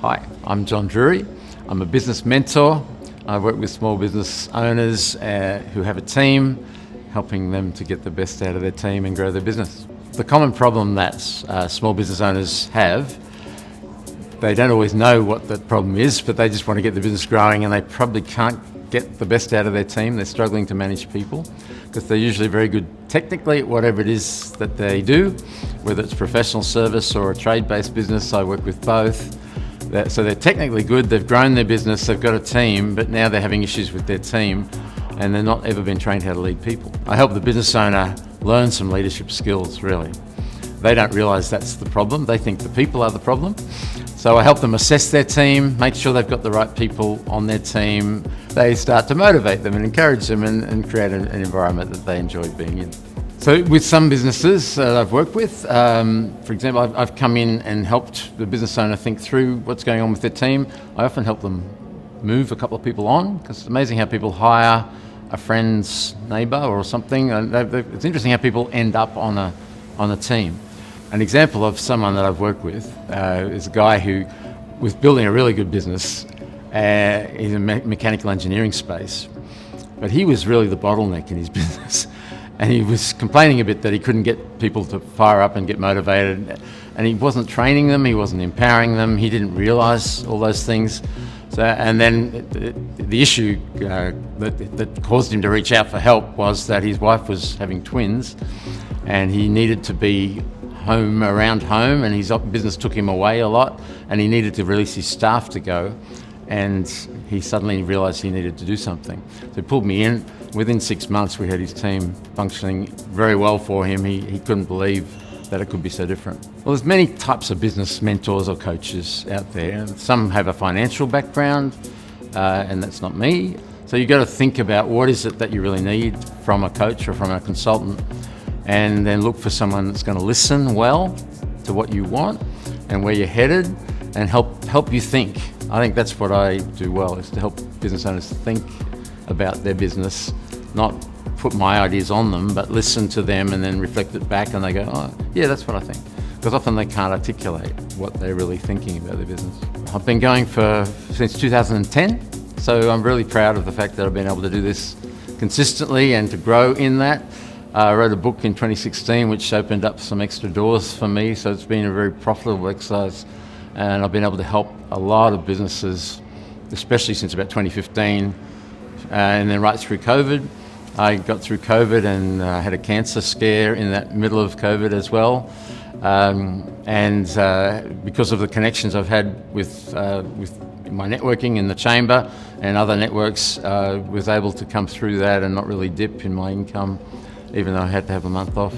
Hi, I'm John Drury. I'm a business mentor. I work with small business owners who have a team, helping them to get the best out of their team and grow their business. The common problem that small business owners have, they don't always know what the problem is, but they just want to get the business growing, and they probably can't get the best out of their team. They're struggling to manage people because they're usually very good technically at whatever it is that they do, whether it's professional service or a trade-based business. I work with both. So they're technically good, they've grown their business, they've got a team, but now they're having issues with their team and they're not ever been trained how to lead people. I help the business owner learn some leadership skills, really. They don't realise that's the problem, they think the people are the problem. So I help them assess their team, make sure they've got the right people on their team. They start to motivate them and encourage them and create an environment that they enjoy being in. So with some businesses that I've worked with, for example, I've come in and helped the business owner think through what's going on with their team. I often help them move a couple of people on, because it's amazing how people hire a friend's neighbour or something. And it's interesting how people end up on a team. An example of someone that I've worked with is a guy who was building a really good business in the mechanical engineering space, but he was really the bottleneck in his business. And he was complaining a bit that he couldn't get people to fire up and get motivated, and he wasn't training them, he wasn't empowering them, he didn't realise all those things. So, and then the issue that caused him to reach out for help was that his wife was having twins, and he needed to be around home, and his business took him away a lot, and he needed to release his staff to go, and he suddenly realised he needed to do something. So he pulled me in. Within 6 months, we had his team functioning very well for him. He couldn't believe that it could be so different. Well, there's many types of business mentors or coaches out there. Some have a financial background, and that's not me. So you've got to think about what is it that you really need from a coach or from a consultant, and then look for someone that's going to listen well to what you want and where you're headed, and help you think. I think that's what I do well, is to help business owners think about their business, not put my ideas on them, but listen to them and then reflect it back, and they go, oh, yeah, that's what I think. Because often they can't articulate what they're really thinking about their business. I've been going since 2010, so I'm really proud of the fact that I've been able to do this consistently and to grow in that. I wrote a book in 2016 which opened up some extra doors for me, so it's been a very profitable exercise, and I've been able to help a lot of businesses, especially since about 2015. And then right through COVID. I got through COVID and had a cancer scare in that middle of COVID as well. And because of the connections I've had with my networking in the chamber and other networks, was able to come through that and not really dip in my income, even though I had to have a month off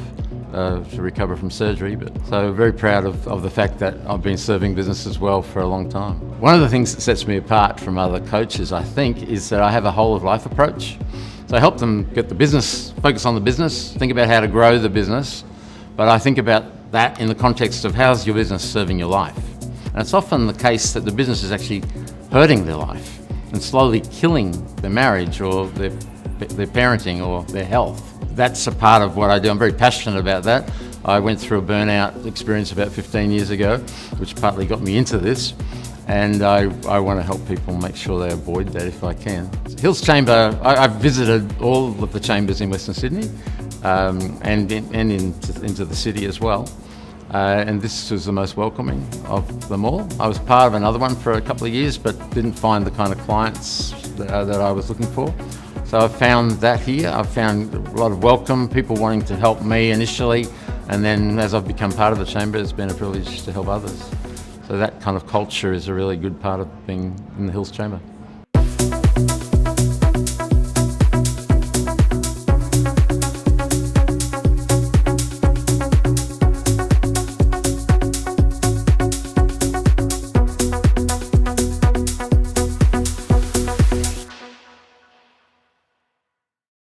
to recover from surgery. But so very proud of the fact that I've been serving businesses well for a long time. One of the things that sets me apart from other coaches, I think, is that I have a whole of life approach. So I help them get the business, focus on the business, think about how to grow the business, but I think about that in the context of how's your business serving your life. And it's often the case that the business is actually hurting their life and slowly killing their marriage or their parenting or their health. That's a part of what I do. I'm very passionate about that. I went through a burnout experience about 15 years ago, which partly got me into this, and I want to help people make sure they avoid that if I can. Hills Chamber, I've visited all of the chambers in Western Sydney and into the city as well, and this was the most welcoming of them all. I was part of another one for a couple of years, but didn't find the kind of clients that I was looking for. So I've found that here. I've found a lot of welcome, people wanting to help me initially, and then as I've become part of the chamber, it's been a privilege to help others. So that kind of culture is a really good part of being in the Hills Chamber.